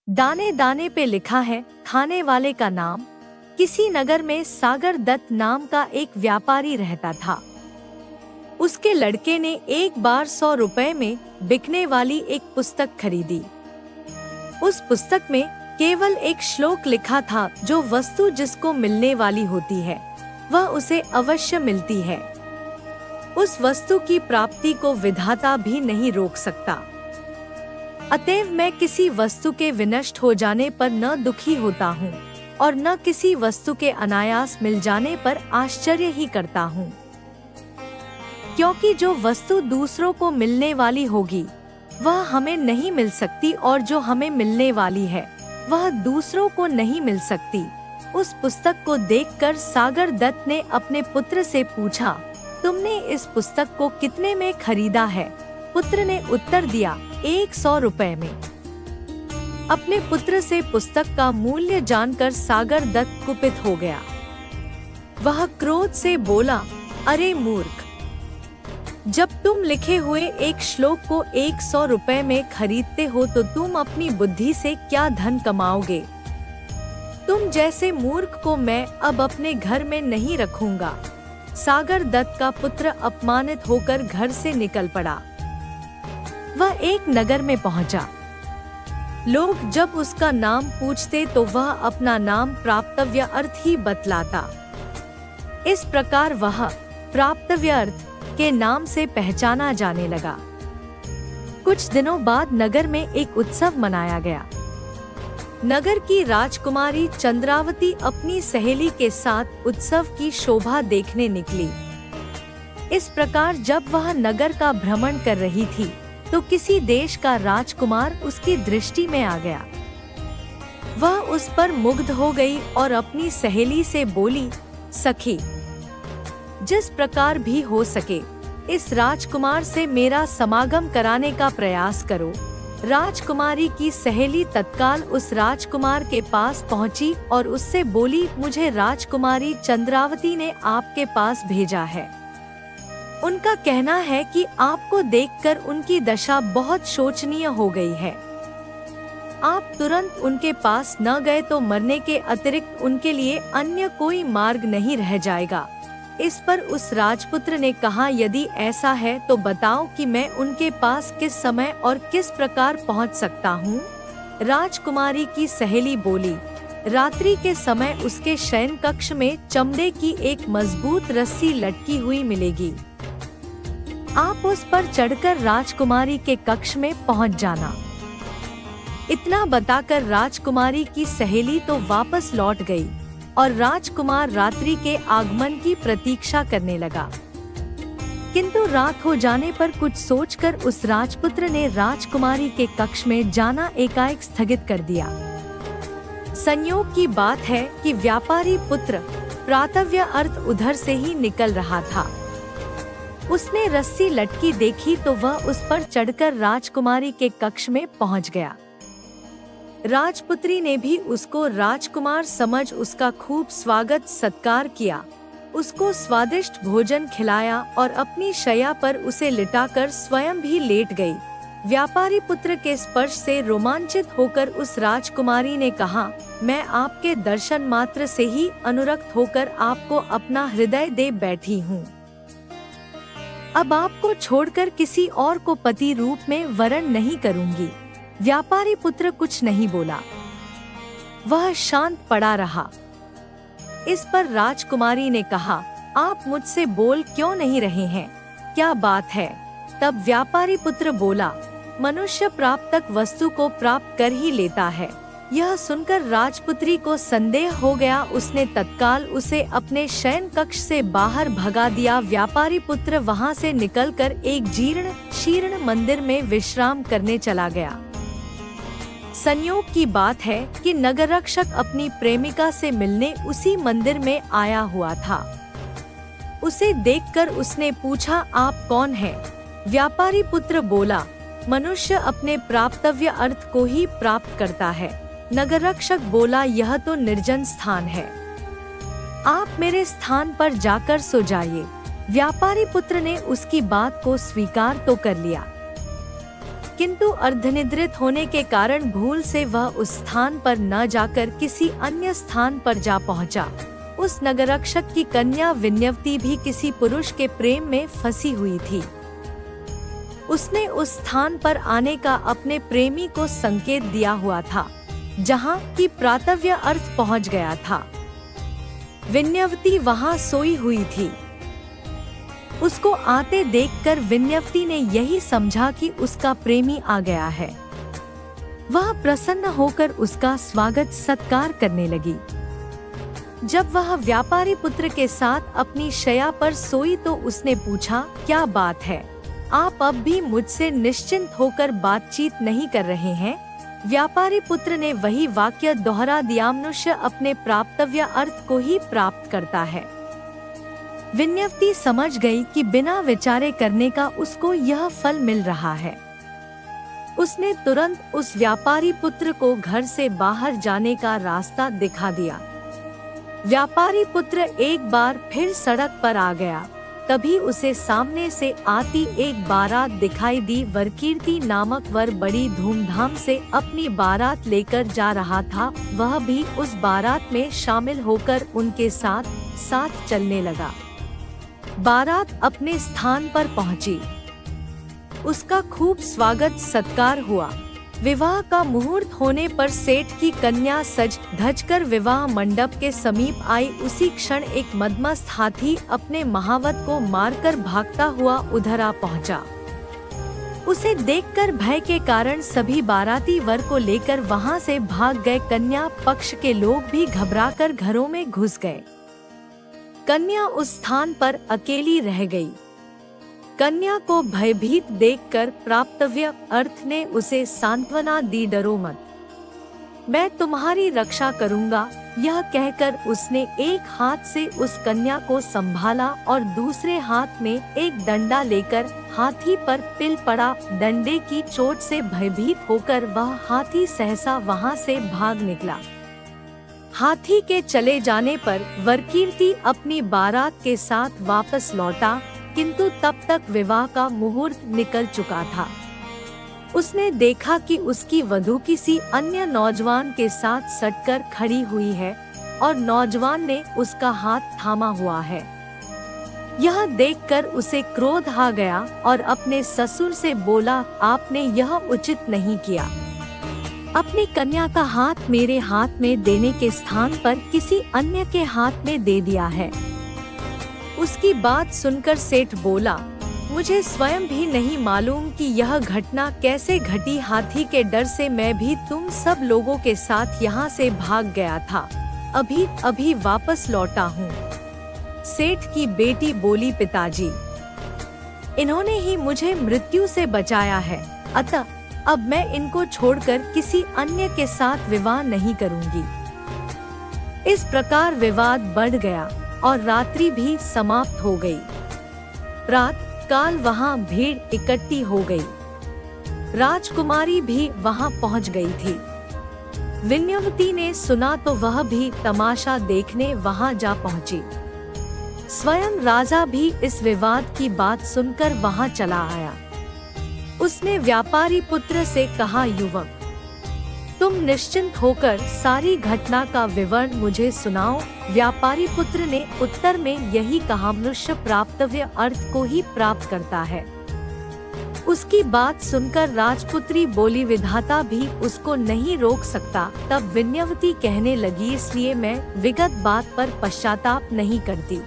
दाने दाने पे लिखा है खाने वाले का नाम। किसी नगर में सागर दत्त नाम का एक व्यापारी रहता था। उसके लड़के ने एक बार 100 रुपए में बिकने वाली एक पुस्तक खरीदी। उस पुस्तक में केवल एक श्लोक लिखा था, जो वस्तु जिसको मिलने वाली होती है वह उसे अवश्य मिलती है। उस वस्तु की प्राप्ति को विधाता भी नहीं रोक सकता। अतएव मैं किसी वस्तु के विनष्ट हो जाने पर न दुखी होता हूँ और न किसी वस्तु के अनायास मिल जाने पर आश्चर्य ही करता हूँ, क्योंकि जो वस्तु दूसरों को मिलने वाली होगी वह हमें नहीं मिल सकती और जो हमें मिलने वाली है वह दूसरों को नहीं मिल सकती। उस पुस्तक को देखकर सागर दत्त ने अपने पुत्र से पूछा, तुमने इस पुस्तक को कितने में खरीदा है? पुत्र ने उत्तर दिया, 100 रुपए में। अपने पुत्र से पुस्तक का मूल्य जानकर सागर दत्त कुपित हो गया। वह क्रोध से बोला, अरे मूर्ख, जब तुम लिखे हुए एक श्लोक को 100 रुपए में खरीदते हो तो तुम अपनी बुद्धि से क्या धन कमाओगे? तुम जैसे मूर्ख को मैं अब अपने घर में नहीं रखूंगा। सागर दत्त का पुत्र अपमानित होकर घर से निकल पड़ा। वह एक नगर में पहुंचा। लोग जब उसका नाम पूछते तो वह अपना नाम प्राप्तव्य अर्थ ही बतलाता। इस प्रकार वह प्राप्तव्य अर्थ के नाम से पहचाना जाने लगा। कुछ दिनों बाद नगर में एक उत्सव मनाया गया। नगर की राजकुमारी चंद्रावती अपनी सहेली के साथ उत्सव की शोभा देखने निकली। इस प्रकार जब वह नगर का भ्रमण कर रही थी तो किसी देश का राजकुमार उसकी दृष्टि में आ गया। वह उस पर मुग्ध हो गई और अपनी सहेली से बोली, सखी, जिस प्रकार भी हो सके इस राजकुमार से मेरा समागम कराने का प्रयास करो। राजकुमारी की सहेली तत्काल उस राजकुमार के पास पहुंची और उससे बोली, मुझे राजकुमारी चंद्रावती ने आपके पास भेजा है। उनका कहना है कि आपको देखकर उनकी दशा बहुत शोचनीय हो गई है। आप तुरंत उनके पास न गए तो मरने के अतिरिक्त उनके लिए अन्य कोई मार्ग नहीं रह जाएगा। इस पर उस राजपुत्र ने कहा, यदि ऐसा है तो बताओ कि मैं उनके पास किस समय और किस प्रकार पहुंच सकता हूं? राजकुमारी की सहेली बोली, रात्रि के समय उसके शयन कक्ष में चमड़े की एक मजबूत रस्सी लटकी हुई मिलेगी। आप उस पर चढ़कर राजकुमारी के कक्ष में पहुंच जाना। इतना बताकर राजकुमारी की सहेली तो वापस लौट गई और राजकुमार रात्रि के आगमन की प्रतीक्षा करने लगा। किंतु रात हो जाने पर कुछ सोचकर उस राजपुत्र ने राजकुमारी के कक्ष में जाना एकाएक स्थगित कर दिया। संयोग की बात है कि व्यापारी पुत्र प्रातव्य अर्थ उधर से ही निकल रहा था। उसने रस्सी लटकी देखी तो वह उस पर चढ़कर राजकुमारी के कक्ष में पहुंच गया। राजपुत्री ने भी उसको राजकुमार समझ उसका खूब स्वागत सत्कार किया, उसको स्वादिष्ट भोजन खिलाया और अपनी शैया पर उसे लिटाकर स्वयं भी लेट गई। व्यापारी पुत्र के स्पर्श से रोमांचित होकर उस राजकुमारी ने कहा, मैं आपके दर्शन मात्र से ही अनुरक्त होकर आपको अपना हृदय दे बैठी हूँ। अब आपको छोड़कर किसी और को पति रूप में वरण नहीं करूँगी। व्यापारी पुत्र कुछ नहीं बोला, वह शांत पड़ा रहा। इस पर राजकुमारी ने कहा, आप मुझसे बोल क्यों नहीं रहे हैं? क्या बात है? तब व्यापारी पुत्र बोला, मनुष्य प्राप्तक वस्तु को प्राप्त कर ही लेता है। यह सुनकर राजपुत्री को संदेह हो गया। उसने तत्काल उसे अपने शयन कक्ष से बाहर भगा दिया। व्यापारी पुत्र वहां से निकलकर एक जीर्ण शीर्ण मंदिर में विश्राम करने चला गया। संयोग की बात है कि नगररक्षक अपनी प्रेमिका से मिलने उसी मंदिर में आया हुआ था। उसे देखकर उसने पूछा, आप कौन हैं? व्यापारी पुत्र बोला, मनुष्य अपने प्राप्तव्य अर्थ को ही प्राप्त करता है। नगररक्षक बोला, यह तो निर्जन स्थान है, आप मेरे स्थान पर जाकर सो जाइए। व्यापारी पुत्र ने उसकी बात को स्वीकार तो कर लिया, किंतु अर्धनिद्रित होने के कारण भूल से वह उस स्थान पर न जाकर किसी अन्य स्थान पर जा पहुंचा। उस नगररक्षक की कन्या विन्यवती भी किसी पुरुष के प्रेम में फंसी हुई थी। उसने उस स्थान पर आने का अपने प्रेमी को संकेत दिया हुआ था, जहाँ की प्रातव्य अर्थ पहुँच गया था। विन्यवती वहाँ सोई हुई थी। उसको आते देखकर विन्यवती ने यही समझा कि उसका प्रेमी आ गया है। वह प्रसन्न होकर उसका स्वागत सत्कार करने लगी। जब वह व्यापारी पुत्र के साथ अपनी शैया पर सोई तो उसने पूछा, क्या बात है, आप अब भी मुझसे निश्चिंत होकर बातचीत नहीं कर रहे हैं? व्यापारी पुत्र ने वही वाक्य दोहरा दिया, मनुष्य अपने प्राप्तव्य अर्थ को ही प्राप्त करता है। विन्यवती समझ गई कि बिना विचारे करने का उसको यह फल मिल रहा है। उसने तुरंत उस व्यापारी पुत्र को घर से बाहर जाने का रास्ता दिखा दिया। व्यापारी पुत्र एक बार फिर सड़क पर आ गया। तभी उसे सामने से आती एक बारात दिखाई दी। वरकीर्ति नामक वर बड़ी धूमधाम से अपनी बारात लेकर जा रहा था। वह भी उस बारात में शामिल होकर उनके साथ साथ चलने लगा। बारात अपने स्थान पर पहुंची। उसका खूब स्वागत सत्कार हुआ। विवाह का मुहूर्त होने पर सेठ की कन्या सज धज कर विवाह मंडप के समीप आई। उसी क्षण एक मदमस्त हाथी अपने महावत को मारकर भागता हुआ उधर आ पहुंचा। उसे देखकर भय के कारण सभी बाराती वर को लेकर वहां से भाग गए। कन्या पक्ष के लोग भी घबराकर घरों में घुस गए। कन्या उस स्थान पर अकेली रह गई। कन्या को भयभीत देखकर प्राप्तव्य अर्थ ने उसे सांत्वना दी, डरो मत, मैं तुम्हारी रक्षा करूंगा। यह कहकर उसने एक हाथ से उस कन्या को संभाला और दूसरे हाथ में एक डंडा लेकर हाथी पर पिल पड़ा। डंडे की चोट से भयभीत होकर वह हाथी सहसा वहां से भाग निकला। हाथी के चले जाने पर वरकीर्ति अपनी बारात के साथ वापस लौटा, किंतु तब तक विवाह का मुहूर्त निकल चुका था। उसने देखा कि उसकी वधू किसी अन्य नौजवान के साथ सटकर खड़ी हुई है और नौजवान ने उसका हाथ थामा हुआ है। यह देखकर उसे क्रोध आ गया और अपने ससुर से बोला, आपने यह उचित नहीं किया। अपनी कन्या का हाथ मेरे हाथ में देने के स्थान पर किसी अन्य के हाथ में दे दिया है। उसकी बात सुनकर सेठ बोला, मुझे स्वयं भी नहीं मालूम कि यह घटना कैसे घटी। हाथी के डर से मैं भी तुम सब लोगों के साथ यहाँ से भाग गया था। अभी अभी वापस लौटा हूँ। सेठ की बेटी बोली, पिताजी, इन्होंने ही मुझे मृत्यु से बचाया है, अतः अब मैं इनको छोड़कर किसी अन्य के साथ विवाह नहीं करूँगी। इस प्रकार विवाद बढ़ गया और रात्रि भी समाप्त हो गई। रात काल वहाँ भीड़ इकट्ठी हो गई। राजकुमारी भी वहाँ पहुँच गई थी। विन्यवती ने सुना तो वह भी तमाशा देखने वहाँ जा पहुँची। स्वयं राजा भी इस विवाद की बात सुनकर वहाँ चला आया। उसने व्यापारी पुत्र से कहा, युवक, तुम निश्चिंत होकर सारी घटना का विवरण मुझे सुनाओ। व्यापारी पुत्र ने उत्तर में यही कहा, मनुष्य प्राप्तव्य अर्थ को ही प्राप्त करता है। उसकी बात सुनकर राजपुत्री बोली, विधाता भी उसको नहीं रोक सकता। तब विन्यवती कहने लगी, इसलिए मैं विगत बात पर पश्चाताप नहीं करती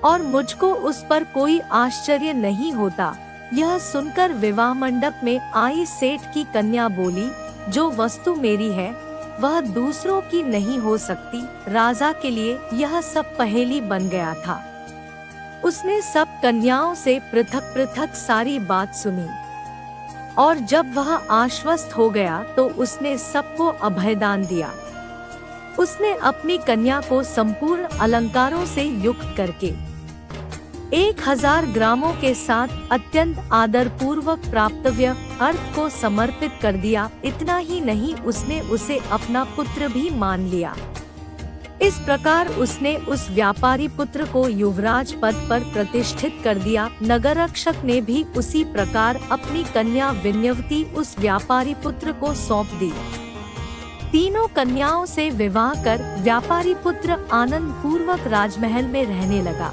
और मुझको उस पर कोई आश्चर्य नहीं होता। यह सुनकर विवाह मंडप में आई सेठ की कन्या बोली, जो वस्तु मेरी है वह दूसरों की नहीं हो सकती। राजा के लिए यह सब पहेली बन गया था। उसने सब कन्याओं से पृथक पृथक सारी बात सुनी और जब वह आश्वस्त हो गया तो उसने सबको अभयदान दिया। उसने अपनी कन्या को संपूर्ण अलंकारों से युक्त करके 1000 ग्रामों के साथ अत्यंत आदर पूर्वक प्राप्तव्य अर्थ को समर्पित कर दिया। इतना ही नहीं, उसने उसे अपना पुत्र भी मान लिया। इस प्रकार उसने उस व्यापारी पुत्र को युवराज पद पर प्रतिष्ठित कर दिया। नगररक्षक ने भी उसी प्रकार अपनी कन्या विनयवती उस व्यापारी पुत्र को सौंप दी। तीनों कन्याओं से विवाह कर व्यापारी पुत्र आनंद पूर्वक राजमहल में रहने लगा।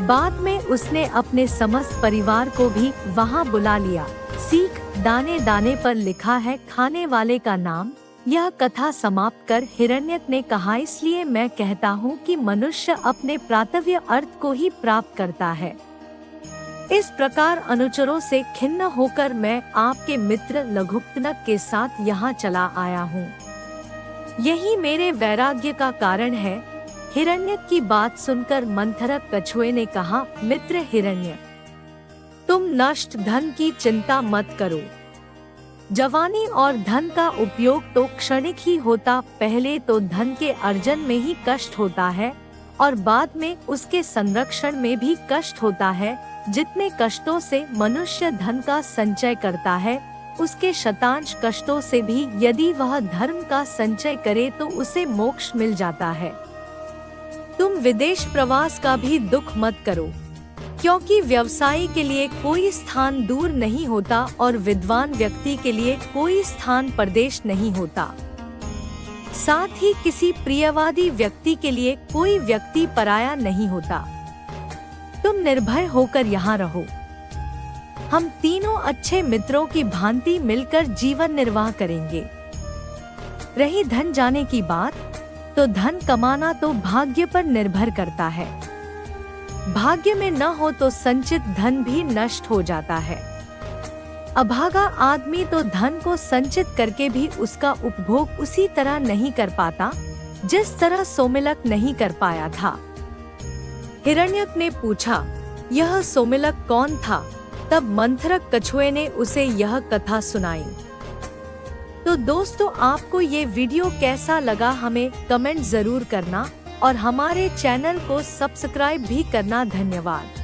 बाद में उसने अपने समस्त परिवार को भी वहां बुला लिया। सीख दाने दाने पर लिखा है खाने वाले का नाम। यह कथा समाप्त कर हिरण्यक ने कहा, इसलिए मैं कहता हूँ कि मनुष्य अपने प्रातव्य अर्थ को ही प्राप्त करता है। इस प्रकार अनुचरों से खिन्न होकर मैं आपके मित्र लघुपतनक के साथ यहाँ चला आया हूँ। यही मेरे वैराग्य का कारण है। हिरण्यक की बात सुनकर मंथरक कछुए ने कहा, मित्र हिरण्यक, तुम नष्ट धन की चिंता मत करो। जवानी और धन का उपयोग तो क्षणिक ही होता, पहले तो धन के अर्जन में ही कष्ट होता है और बाद में उसके संरक्षण में भी कष्ट होता है। जितने कष्टों से मनुष्य धन का संचय करता है, उसके शतांश कष्टों से भी यदि वह धर्म का संचय करे तो उसे मोक्ष मिल जाता है। तुम विदेश प्रवास का भी दुख मत करो, क्योंकि व्यवसायी के लिए कोई स्थान दूर नहीं होता और विद्वान व्यक्ति के लिए कोई स्थान परदेश नहीं होता। साथ ही किसी प्रियवादी व्यक्ति के लिए कोई व्यक्ति पराया नहीं होता। तुम निर्भय होकर यहाँ रहो। हम तीनों अच्छे मित्रों की भांति मिलकर जीवन निर्वाह करेंगे। रही धन जाने की बात, तो धन कमाना तो भाग्य पर निर्भर करता है। भाग्य में न हो तो संचित धन भी नष्ट हो जाता है। अभागा आदमी तो धन को संचित करके भी उसका उपभोग उसी तरह नहीं कर पाता जिस तरह सोमिलक नहीं कर पाया था। हिरण्यक ने पूछा, यह सोमिलक कौन था? तब मंथरक कछुए ने उसे यह कथा सुनाई। तो दोस्तों, आपको ये वीडियो कैसा लगा हमें कमेंट जरूर करना और हमारे चैनल को सब्सक्राइब भी करना। धन्यवाद।